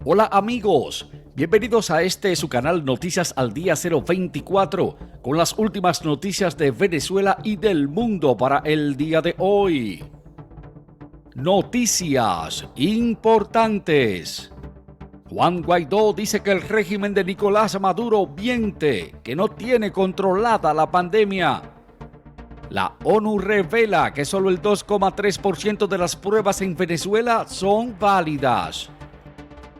Hola amigos, bienvenidos a su canal Noticias al Día 024 con las últimas noticias de Venezuela y del mundo para el día de hoy. Noticias importantes. Juan Guaidó dice que el régimen de Nicolás Maduro miente, que no tiene controlada la pandemia. La ONU revela que solo el 2,3% de las pruebas en Venezuela son válidas.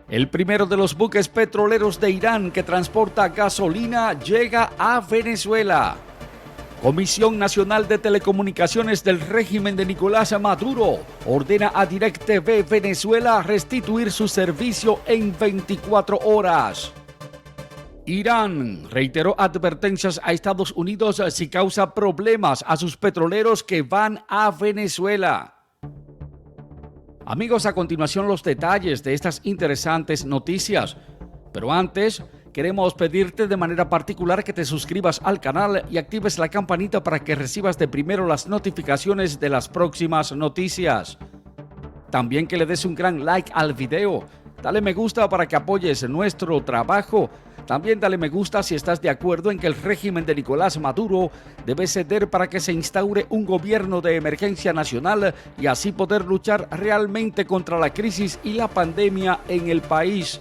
El primero de los buques petroleros de Irán que transporta gasolina llega a Venezuela. Comisión Nacional de Telecomunicaciones del régimen de Nicolás Maduro ordena a DirecTV Venezuela restituir su servicio en 24 horas. Irán reiteró advertencias a Estados Unidos si causa problemas a sus petroleros que van a Venezuela. Amigos, a continuación los detalles de estas interesantes noticias. Pero antes, queremos pedirte de manera particular que te suscribas al canal y actives la campanita para que recibas de primero las notificaciones de las próximas noticias. También que le des un gran like al video. Dale me gusta para que apoyes nuestro trabajo. También dale me gusta si estás de acuerdo en que el régimen de Nicolás Maduro debe ceder para que se instaure un gobierno de emergencia nacional y así poder luchar realmente contra la crisis y la pandemia en el país.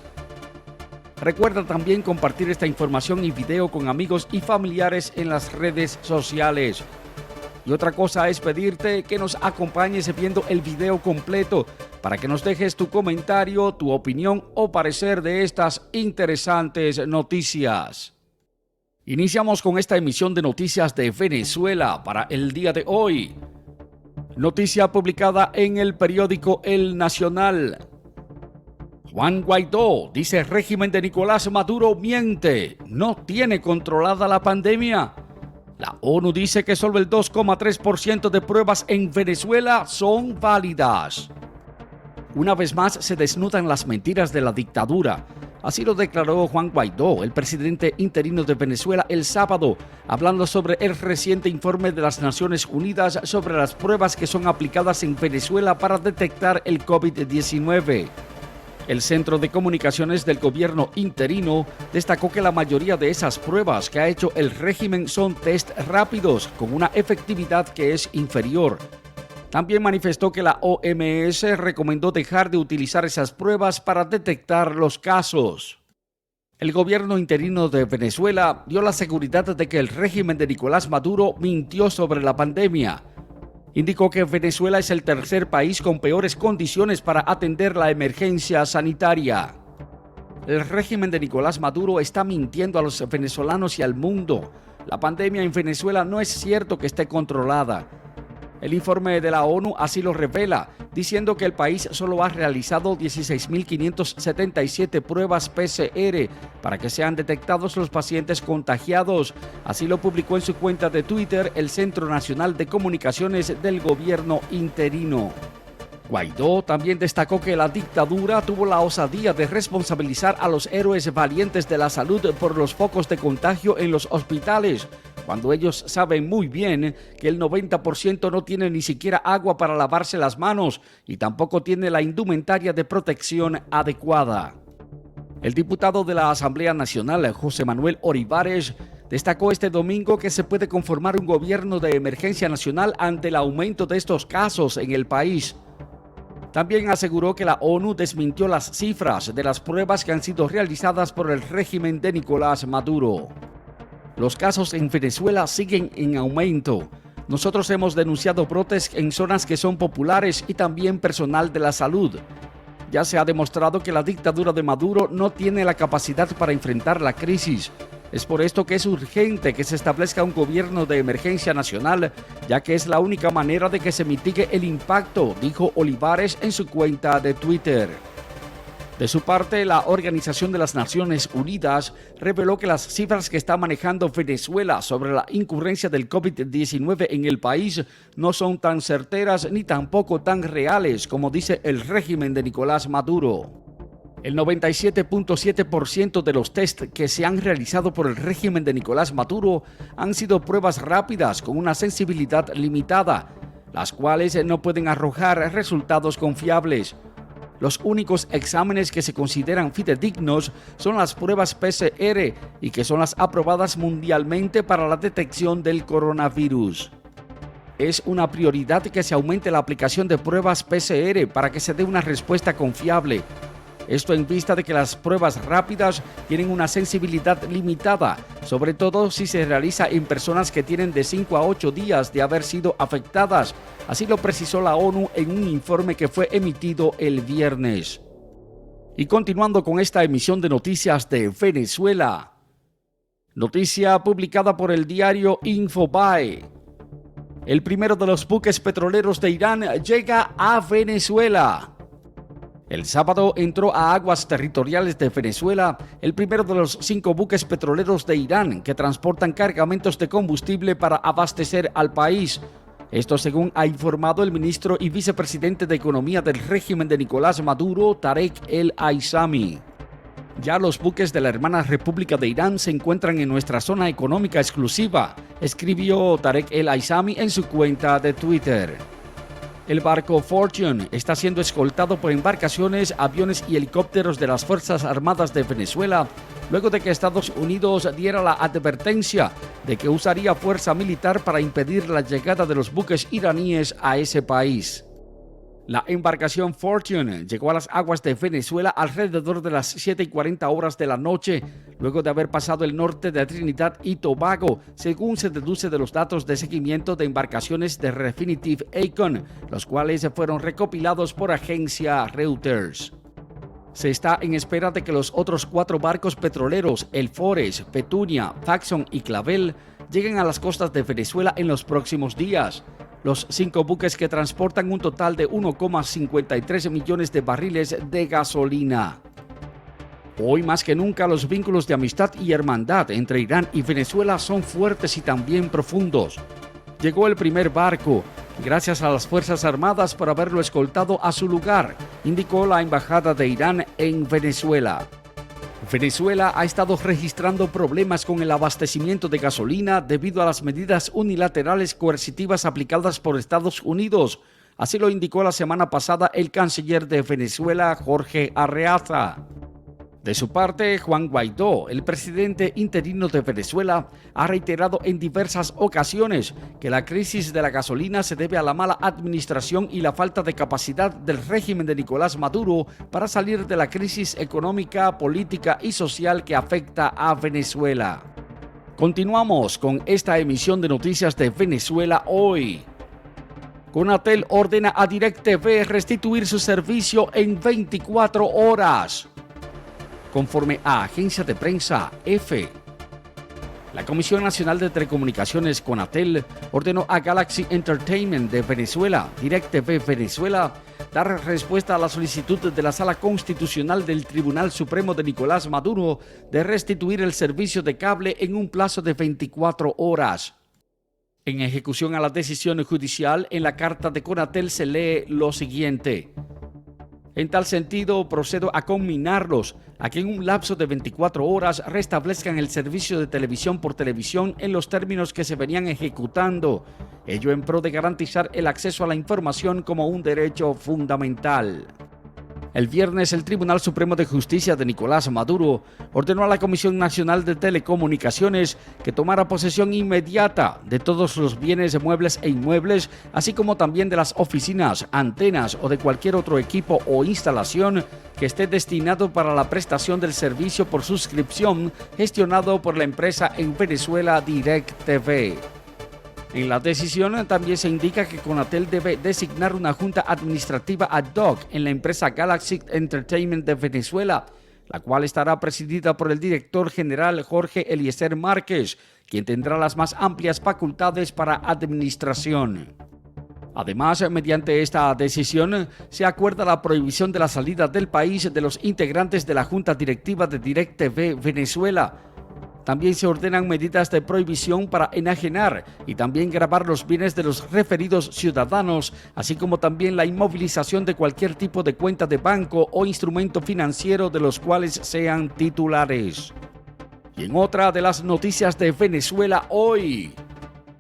Recuerda también compartir esta información y video con amigos y familiares en las redes sociales. Y otra cosa es pedirte que nos acompañes viendo el video completo para que nos dejes tu comentario, tu opinión o parecer de estas interesantes noticias. Iniciamos con esta emisión de noticias de Venezuela para el día de hoy. Noticia publicada en el periódico El Nacional. Juan Guaidó dice régimen de Nicolás Maduro miente, no tiene controlada la pandemia. La ONU dice que solo el 2,3% de pruebas en Venezuela son válidas. Una vez más se desnudan las mentiras de la dictadura. Así lo declaró Juan Guaidó, el presidente interino de Venezuela, el sábado, hablando sobre el reciente informe de las Naciones Unidas sobre las pruebas que son aplicadas en Venezuela para detectar el COVID-19. El Centro de Comunicaciones del Gobierno interino destacó que la mayoría de esas pruebas que ha hecho el régimen son test rápidos con una efectividad que es inferior. También manifestó que la OMS recomendó dejar de utilizar esas pruebas para detectar los casos. El gobierno interino de Venezuela dio la seguridad de que el régimen de Nicolás Maduro mintió sobre la pandemia. Indicó que Venezuela es el tercer país con peores condiciones para atender la emergencia sanitaria. El régimen de Nicolás Maduro está mintiendo a los venezolanos y al mundo. La pandemia en Venezuela no es cierto que esté controlada. El informe de la ONU así lo revela, diciendo que el país solo ha realizado 16.577 pruebas PCR para que sean detectados los pacientes contagiados. Así lo publicó en su cuenta de Twitter el Centro Nacional de Comunicaciones del Gobierno interino. Guaidó también destacó que la dictadura tuvo la osadía de responsabilizar a los héroes valientes de la salud por los focos de contagio en los hospitales, cuando ellos saben muy bien que el 90% no tiene ni siquiera agua para lavarse las manos y tampoco tiene la indumentaria de protección adecuada. El diputado de la Asamblea Nacional, José Manuel Olivares, destacó este domingo que se puede conformar un gobierno de emergencia nacional ante el aumento de estos casos en el país. También aseguró que la ONU desmintió las cifras de las pruebas que han sido realizadas por el régimen de Nicolás Maduro. Los casos en Venezuela siguen en aumento. Nosotros hemos denunciado brotes en zonas que son populares y también personal de la salud. Ya se ha demostrado que la dictadura de Maduro no tiene la capacidad para enfrentar la crisis. Es por esto que es urgente que se establezca un gobierno de emergencia nacional, ya que es la única manera de que se mitigue el impacto, dijo Olivares en su cuenta de Twitter. De su parte, la Organización de las Naciones Unidas reveló que las cifras que está manejando Venezuela sobre la incurrencia del COVID-19 en el país no son tan certeras ni tampoco tan reales como dice el régimen de Nicolás Maduro. El 97.7% de los test que se han realizado por el régimen de Nicolás Maduro han sido pruebas rápidas con una sensibilidad limitada, las cuales no pueden arrojar resultados confiables. Los únicos exámenes que se consideran fidedignos son las pruebas PCR y que son las aprobadas mundialmente para la detección del coronavirus. Es una prioridad que se aumente la aplicación de pruebas PCR para que se dé una respuesta confiable. Esto en vista de que las pruebas rápidas tienen una sensibilidad limitada, sobre todo si se realiza en personas que tienen de 5 a 8 días de haber sido afectadas. Así lo precisó la ONU en un informe que fue emitido el viernes. Y continuando con esta emisión de noticias de Venezuela. Noticia publicada por el diario Infobae. El primero de los buques petroleros de Irán llega a Venezuela. El sábado entró a aguas territoriales de Venezuela el primero de los 5 buques petroleros de Irán que transportan cargamentos de combustible para abastecer al país. Esto según ha informado el ministro y vicepresidente de Economía del régimen de Nicolás Maduro, Tarek El Aissami. Ya los buques de la hermana República de Irán se encuentran en nuestra zona económica exclusiva, escribió Tarek El Aissami en su cuenta de Twitter. El barco Fortune está siendo escoltado por embarcaciones, aviones y helicópteros de las Fuerzas Armadas de Venezuela, luego de que Estados Unidos diera la advertencia de que usaría fuerza militar para impedir la llegada de los buques iraníes a ese país. La embarcación Fortune llegó a las aguas de Venezuela alrededor de las 7:40 horas de la noche, luego de haber pasado el norte de Trinidad y Tobago, según se deduce de los datos de seguimiento de embarcaciones de Refinitiv Aecon, los cuales fueron recopilados por agencia Reuters. Se está en espera de que los otros 4 barcos petroleros, el Forest, Petunia, Faxon y Clavel, lleguen a las costas de Venezuela en los próximos días. Los 5 buques que transportan un total de 1,53 millones de barriles de gasolina. Hoy más que nunca los vínculos de amistad y hermandad entre Irán y Venezuela son fuertes y también profundos. Llegó el primer barco, gracias a las Fuerzas Armadas por haberlo escoltado a su lugar, indicó la Embajada de Irán en Venezuela. Venezuela ha estado registrando problemas con el abastecimiento de gasolina debido a las medidas unilaterales coercitivas aplicadas por Estados Unidos. Así lo indicó la semana pasada el canciller de Venezuela, Jorge Arreaza. De su parte, Juan Guaidó, el presidente interino de Venezuela, ha reiterado en diversas ocasiones que la crisis de la gasolina se debe a la mala administración y la falta de capacidad del régimen de Nicolás Maduro para salir de la crisis económica, política y social que afecta a Venezuela. Continuamos con esta emisión de noticias de Venezuela hoy. Conatel ordena a DirecTV restituir su servicio en 24 horas. Conforme a agencia de prensa EFE, la Comisión Nacional de Telecomunicaciones Conatel ordenó a Galaxy Entertainment de Venezuela, DirecTV Venezuela, dar respuesta a la solicitud de la Sala Constitucional del Tribunal Supremo de Nicolás Maduro de restituir el servicio de cable en un plazo de 24 horas. En ejecución a la decisión judicial, en la carta de Conatel se lee lo siguiente. En tal sentido, procedo a conminarlos a que en un lapso de 24 horas restablezcan el servicio de televisión por televisión en los términos que se venían ejecutando, ello en pro de garantizar el acceso a la información como un derecho fundamental. El viernes, el Tribunal Supremo de Justicia de Nicolás Maduro ordenó a la Comisión Nacional de Telecomunicaciones que tomara posesión inmediata de todos los bienes muebles e inmuebles, así como también de las oficinas, antenas o de cualquier otro equipo o instalación que esté destinado para la prestación del servicio por suscripción gestionado por la empresa en Venezuela DirecTV. En la decisión también se indica que Conatel debe designar una junta administrativa ad hoc en la empresa Galaxy Entertainment de Venezuela, la cual estará presidida por el director general Jorge Eliezer Márquez, quien tendrá las más amplias facultades para administración. Además, mediante esta decisión, se acuerda la prohibición de la salida del país de los integrantes de la Junta Directiva de DirecTV Venezuela. También se ordenan medidas de prohibición para enajenar y también gravar los bienes de los referidos ciudadanos, así como también la inmovilización de cualquier tipo de cuenta de banco o instrumento financiero de los cuales sean titulares. Y en otra de las noticias de Venezuela hoy,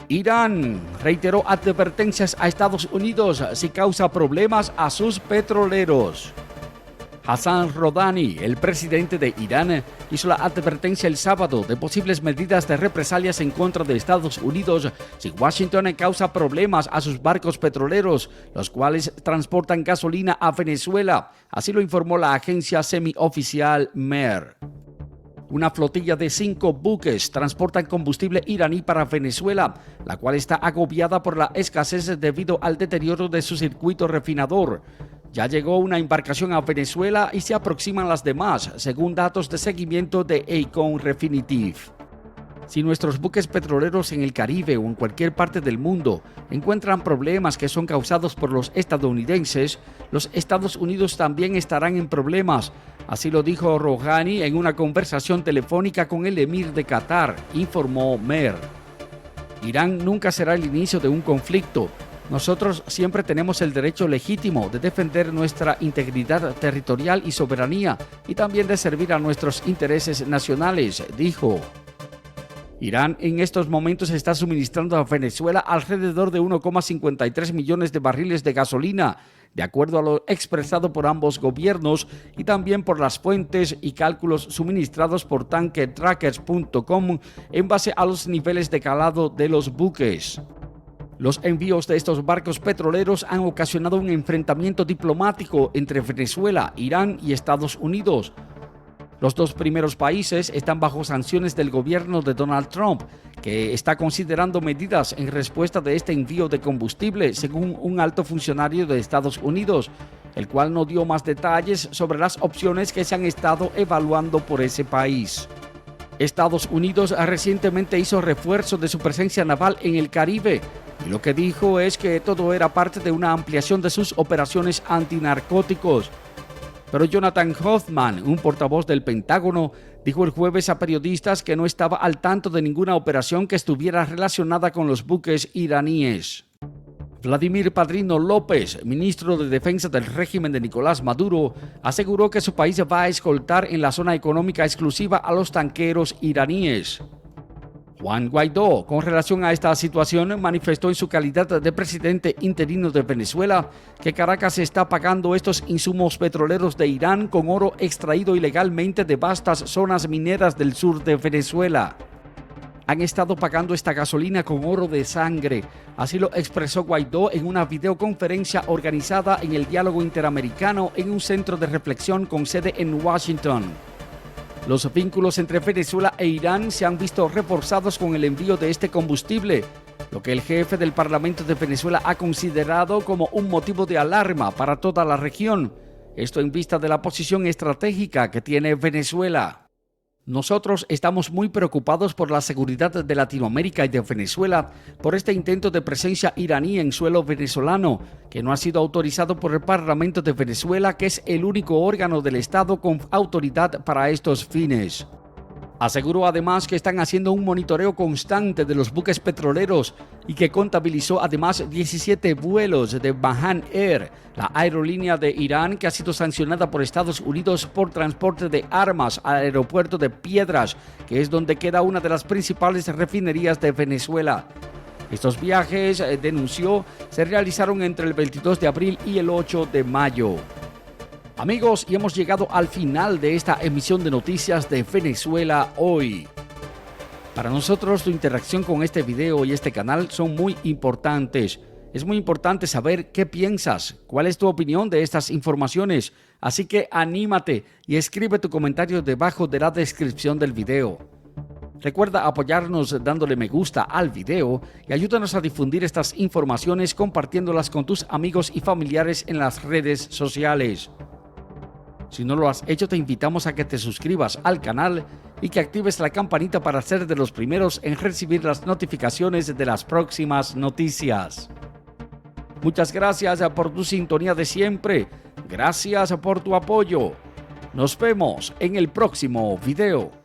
Irán reiteró advertencias a Estados Unidos si causa problemas a sus petroleros. Hassan Rouhani, el presidente de Irán, hizo la advertencia el sábado de posibles medidas de represalias en contra de Estados Unidos si Washington causa problemas a sus barcos petroleros, los cuales transportan gasolina a Venezuela. Así lo informó la agencia semioficial MER. Una flotilla de 5 buques transportan combustible iraní para Venezuela, la cual está agobiada por la escasez debido al deterioro de su circuito refinador. Ya llegó una embarcación a Venezuela y se aproximan las demás, según datos de seguimiento de Econ Refinitiv. Si nuestros buques petroleros en el Caribe o en cualquier parte del mundo encuentran problemas que son causados por los estadounidenses, los Estados Unidos también estarán en problemas. Así lo dijo Rouhani en una conversación telefónica con el emir de Qatar, informó MER. Irán nunca será el inicio de un conflicto. Nosotros siempre tenemos el derecho legítimo de defender nuestra integridad territorial y soberanía y también de servir a nuestros intereses nacionales, dijo. Irán en estos momentos está suministrando a Venezuela alrededor de 1,53 millones de barriles de gasolina, de acuerdo a lo expresado por ambos gobiernos y también por las fuentes y cálculos suministrados por tankertrackers.com en base a los niveles de calado de los buques. Los envíos de estos barcos petroleros han ocasionado un enfrentamiento diplomático entre Venezuela, Irán y Estados Unidos. Los dos primeros países están bajo sanciones del gobierno de Donald Trump, que está considerando medidas en respuesta de este envío de combustible, según un alto funcionario de Estados Unidos, el cual no dio más detalles sobre las opciones que se han estado evaluando por ese país. Estados Unidos recientemente hizo refuerzo de su presencia naval en el Caribe, y lo que dijo es que todo era parte de una ampliación de sus operaciones antinarcóticos. Pero Jonathan Hoffman, un portavoz del Pentágono, dijo el jueves a periodistas que no estaba al tanto de ninguna operación que estuviera relacionada con los buques iraníes. Vladimir Padrino López, ministro de Defensa del régimen de Nicolás Maduro, aseguró que su país va a escoltar en la zona económica exclusiva a los tanqueros iraníes. Juan Guaidó, con relación a esta situación, manifestó en su calidad de presidente interino de Venezuela que Caracas está pagando estos insumos petroleros de Irán con oro extraído ilegalmente de vastas zonas mineras del sur de Venezuela. Han estado pagando esta gasolina con oro de sangre, así lo expresó Guaidó en una videoconferencia organizada en el Diálogo Interamericano en un centro de reflexión con sede en Washington. Los vínculos entre Venezuela e Irán se han visto reforzados con el envío de este combustible, lo que el jefe del Parlamento de Venezuela ha considerado como un motivo de alarma para toda la región. Esto en vista de la posición estratégica que tiene Venezuela. Nosotros estamos muy preocupados por la seguridad de Latinoamérica y de Venezuela por este intento de presencia iraní en suelo venezolano, que no ha sido autorizado por el Parlamento de Venezuela, que es el único órgano del Estado con autoridad para estos fines. Aseguró además que están haciendo un monitoreo constante de los buques petroleros y que contabilizó además 17 vuelos de Mahan Air, la aerolínea de Irán que ha sido sancionada por Estados Unidos por transporte de armas al aeropuerto de Piedras, que es donde queda una de las principales refinerías de Venezuela. Estos viajes, denunció, se realizaron entre el 22 de abril y el 8 de mayo. Amigos, y hemos llegado al final de esta emisión de noticias de Venezuela hoy. Para nosotros, tu interacción con este video y este canal son muy importantes. Es muy importante saber qué piensas, cuál es tu opinión de estas informaciones. Así que anímate y escribe tu comentario debajo de la descripción del video. Recuerda apoyarnos dándole me gusta al video y ayúdanos a difundir estas informaciones compartiéndolas con tus amigos y familiares en las redes sociales. Si no lo has hecho, te invitamos a que te suscribas al canal y que actives la campanita para ser de los primeros en recibir las notificaciones de las próximas noticias. Muchas gracias por tu sintonía de siempre. Gracias por tu apoyo. Nos vemos en el próximo video.